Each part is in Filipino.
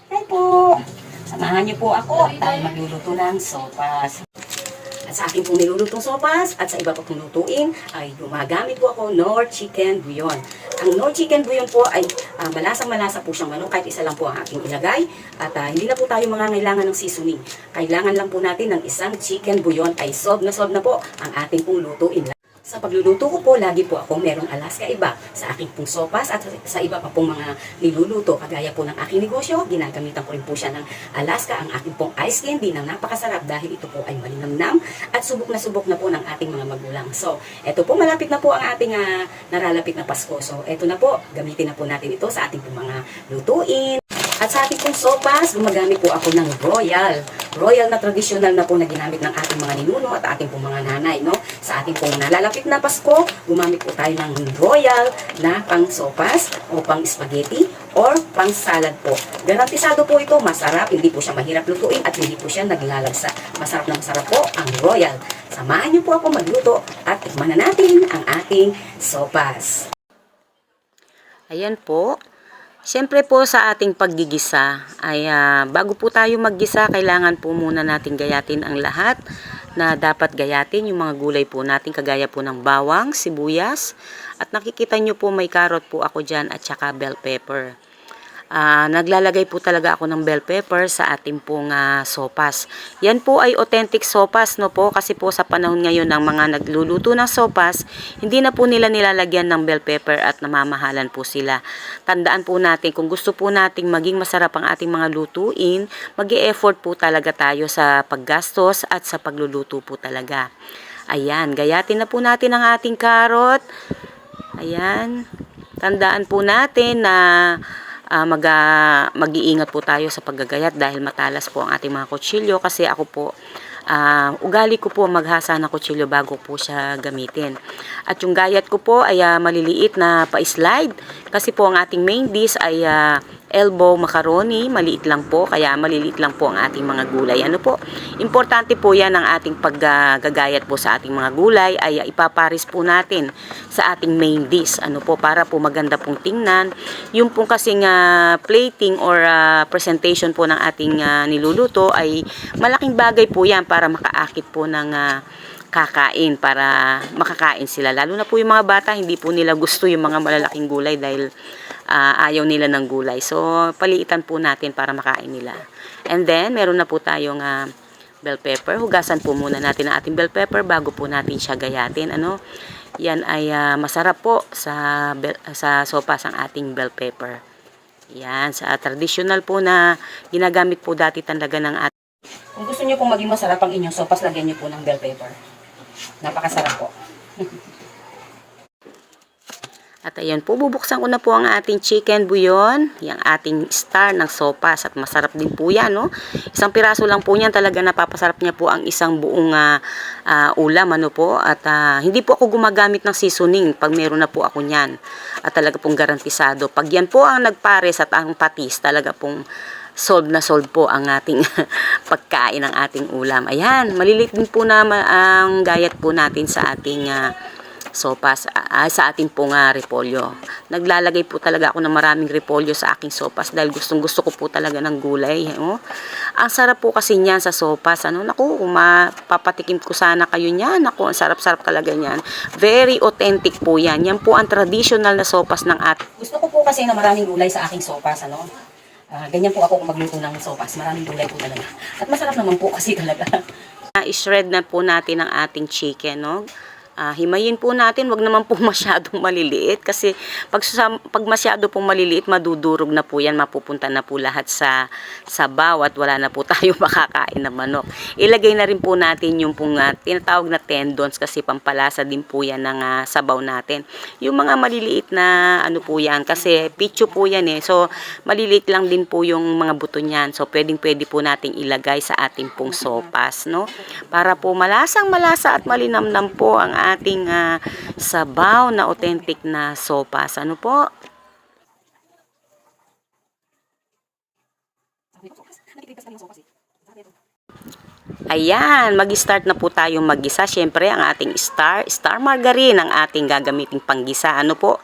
Hi po! Samahan niyo po ako at magluluto ng sopas. At sa akin pong nilulutong sopas at sa iba pa pong lutuin ay gumagamit po ako Knorr Chicken Bouillon. Ang Knorr Chicken Bouillon po ay malasang-malasa po siyang manok, kahit isa lang po ang aking ilagay. At hindi na po tayo mangangailangan ng seasoning. Kailangan lang po natin ng isang chicken bouillon ay solve na po ang ating pong lutuin. Sa pagluluto ko po, lagi po ako merong Alaska iba sa aking pong sopas at sa iba pa pong mga niluluto. Kagaya po ng aking negosyo, ginagamitan ko rin po siya ng Alaska, ang aking pong ice candy na napakasarap dahil ito po ay malinamnam at subok na po ng ating mga magulang. So, eto po, malapit na po ang ating naralapit na Pasko. So, eto na po, gamitin na po natin ito sa ating pong mga lutuin. At sa ating pong sopas, gumagamit po ako ng Royal. Royal na tradisyonal na po na ginamit ng ating mga ninuno at ating pong mga nanay. No? Sa ating pong nalalapit na Pasko, gumamit po tayo ng Royal na pang sopas o pang spaghetti or pang salad po. Garantisado po ito, masarap, hindi po siya mahirap lutuin at hindi po siya naglalagsa. Masarap na masarap po ang Royal. Samahan niyo po ako magluto at tikman na natin ang ating sopas. Ayan po. Siyempre po sa ating paggigisa ay bago po tayo maggisa, kailangan po muna natin gayatin ang lahat na dapat gayatin. Yung mga gulay po natin kagaya po ng bawang, sibuyas at nakikita nyo po may carrot po ako dyan at saka bell pepper. Naglalagay po talaga ako ng bell pepper sa ating pong sopas. Yan po ay authentic sopas, no po, kasi po sa panahon ngayon ng mga nagluluto ng sopas, hindi na po nila nilalagyan ng bell pepper at namamahalan po sila. Tandaan po natin, kung gusto po nating maging masarap ang ating mga lutuin, mag-e-effort po talaga tayo sa paggastos at sa pagluluto po talaga. Ayan, gayatin na po natin ang ating carrot. Ayan, tandaan po natin na mag-iingat po tayo sa paggagayat dahil matalas po ang ating mga kutsilyo, kasi ako po ugali ko po maghasa ng kutsilyo bago po siya gamitin. At yung gayat ko po ay maliliit na pa-slide, kasi po ang ating main dish ay elbow macaroni, maliit lang po, kaya maliliit lang po ang ating mga gulay. Ano po, importante po yan ang ating paggagayat po sa ating mga gulay ay ipaparis po natin sa ating main dish. Ano po, para po maganda pong tingnan. Yung pong kasing plating or presentation po ng ating niluluto ay malaking bagay po yan para makaakit po ng kakain, para makakain sila. Lalo na po yung mga bata, hindi po nila gusto yung mga malalaking gulay dahil ayaw nila ng gulay. So, paliitan po natin para makain nila. And then, meron na po tayong bell pepper. Hugasan po muna natin ang ating bell pepper bago po natin siya gayatin. Ano? Yan ay masarap po sa sopas ang ating bell pepper. Yan, sa traditional po na ginagamit po dati talaga ng ating. Kung gusto niyo pong maging masarap ang inyong sopas, lagyan niyo po ng bell pepper. Napakasarap po. At ayan po, bubuksan ko na po ang ating chicken bouillon, yung ating star ng sopas, at masarap din po yan, no? Isang piraso lang po niyan, talaga napapasarap niya po ang isang buong ulam, ano po? At hindi po ako gumagamit ng seasoning pag meron na po ako niyan. At talaga pong garantisado. Pag yan po ang nagpares at ang patis, talaga pong solve na solve po ang ating pagkain ng ating ulam. Ayan, malilit din po na ang gayat po natin sa ating sopas, sa ating pong repolyo. Naglalagay po talaga ako ng maraming repolyo sa aking sopas dahil gustong gusto ko po talaga ng gulay. Oh. Ang sarap po kasi niyan sa sopas. Ano, naku, mapapatikim ko sana kayo niyan. Naku, ang sarap-sarap talaga niyan. Very authentic po yan. Yan po ang traditional na sopas ng ating. Gusto ko po kasi na maraming gulay sa aking sopas. Ano? Ganyan po ako kung magluto ng sopas. Maraming gulay po talaga. At masarap naman po kasi talaga. I-shred na po natin ang ating chicken, no? Himayin po natin, wag naman po masyadong maliliit, kasi pag masyado pong maliliit, madudurog na po yan, mapupunta na po lahat sa sabaw at wala na po tayo makakain na manok. Ilagay na rin po natin yung pong tinatawag na tendons, kasi pampalasa din po yan ng sabaw natin. Yung mga maliliit na ano po yan, kasi picho po yan so maliliit lang din po yung mga buto niyan. So pwede po nating ilagay sa ating pong sopas, no? Para po malasang malasa at malinamnam po ang ating sabaw na authentic na sopas. Ano po? Ayan, mag-start na po tayong maggisa. Siyempre, ang ating star margarine ang ating gagamiting panggisa. Ano po?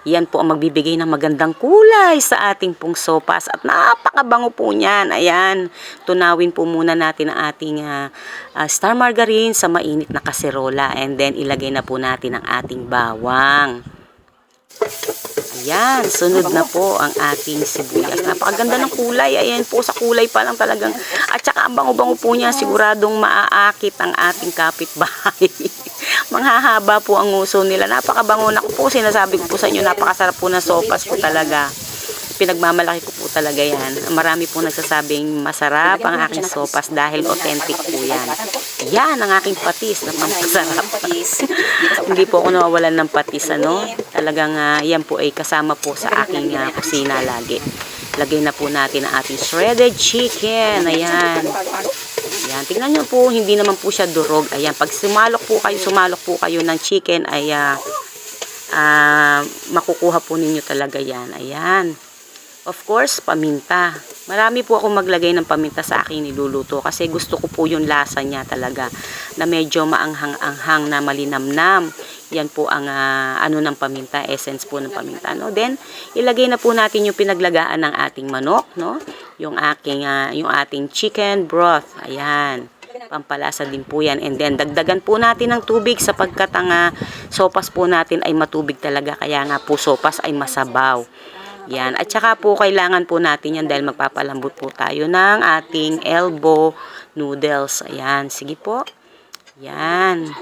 Yan po ang magbibigay ng magandang kulay sa ating pong sopas at napakabango po niyan. Ayan, tunawin po muna natin ang ating star margarine sa mainit na kaserola and then ilagay na po natin ang ating bawang. Ayan, sunod na po ang ating sibuyas. Napakaganda ng kulay. Ayan po, sa kulay pa lang talagang. At saka ang bango-bango po niya, siguradong maaakit ang ating kapitbahay. Manghahaba po ang nguso nila. Napakabango na po. Sinasabi ko po sa inyo, napakasarap po ng sopas po talaga. Pinagmamalaki ko po talaga yan. Marami po nagsasabing masarap ang aking sopas dahil authentic po yan. Yan ang aking patis na pampasarap. Hindi po ako nawawalan ng patis, ano. Talagang yan po ay kasama po sa aking kusina lagi. Lagay na po natin ang ating shredded chicken. Ayan. Ayan. Tingnan nyo po, hindi naman po siya durog. Ayan. Pag sumalok po kayo ng chicken ay makukuha po ninyo talaga yan. Ayan. Of course, paminta. Marami po ako maglagay ng paminta sa aking niluluto kasi gusto ko po yung lasa niya talaga na medyo maanghang-anghang na malinamnam. Yan po ang ano ng paminta, essence po ng paminta, no? Then ilagay na po natin yung pinaglagaan ng ating manok, no? Yung ating chicken broth. Ayan. Pampalasa din po yan. And then dagdagan po natin ng tubig sapagkat ang sopas po natin ay matubig talaga, kaya nga po sopas ay masabaw. Yan. At saka po kailangan po natin yan dahil magpapalambot po tayo ng ating elbow noodles. Ayan. Sige po. Yan.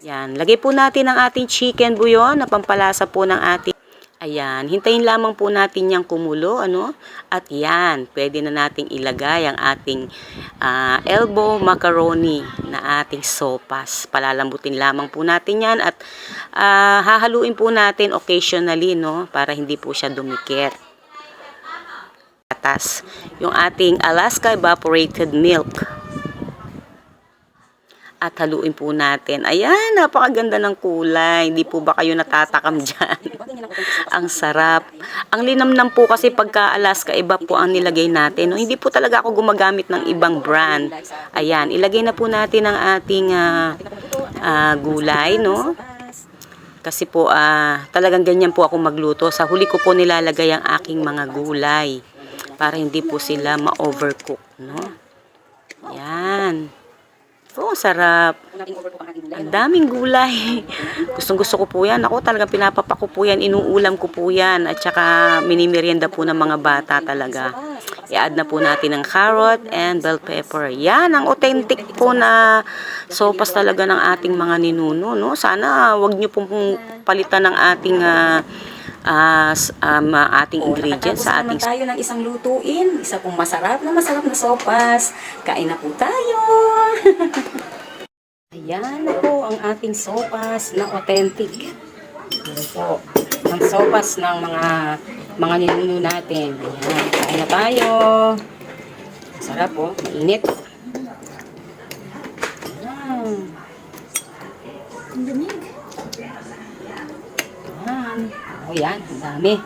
Yan. Lagay po natin ang ating chicken bouillon na pampalasa po ng ating. Ayan. Hintayin lamang po natin yung kumulo. Ano? At yan. Pwede na nating ilagay ang ating elbow macaroni na ating sopas. Palalambutin lamang po natin yan at hahaluin po natin occasionally, no, para hindi po siya dumikit. Atas yung ating Alaska evaporated milk. At haluin po natin. Ayan, napakaganda ng kulay. Hindi po ba kayo natatakam dyan? Ang sarap. Ang linamnam po kasi pagka Alaska, iba po ang nilagay natin. No? Hindi po talaga ako gumagamit ng ibang brand. Ayan, ilagay na po natin ang ating gulay, no? Kasi po, talagang ganyan po ako magluto. Sa huli ko po nilalagay ang aking mga gulay para hindi po sila ma-overcook, no? Ayan. Oh, sarap. Ang daming gulay. Gustong-gusto ko po yan. Ako talagang pinapapak ko po yan. Inuulam ko po yan. At saka minimerienda po ng mga bata talaga. I-add na po natin ang carrot and bell pepper. Yan, ang authentic po na sopas talaga ng ating mga ninuno. No? Sana wag nyo pong palitan ng ating ating ingredients sa ating. Tayo ng isang lutuin, isa pong masarap na sopas. Kain na po tayo. Ayan po ang ating sopas na authentic. Ayan po, ang sopas ng mga ninuno natin. Ayan, kain na tayo. Masarap po, mainit. Ayan. Ang lamig. Ayan. O yan, ang dami.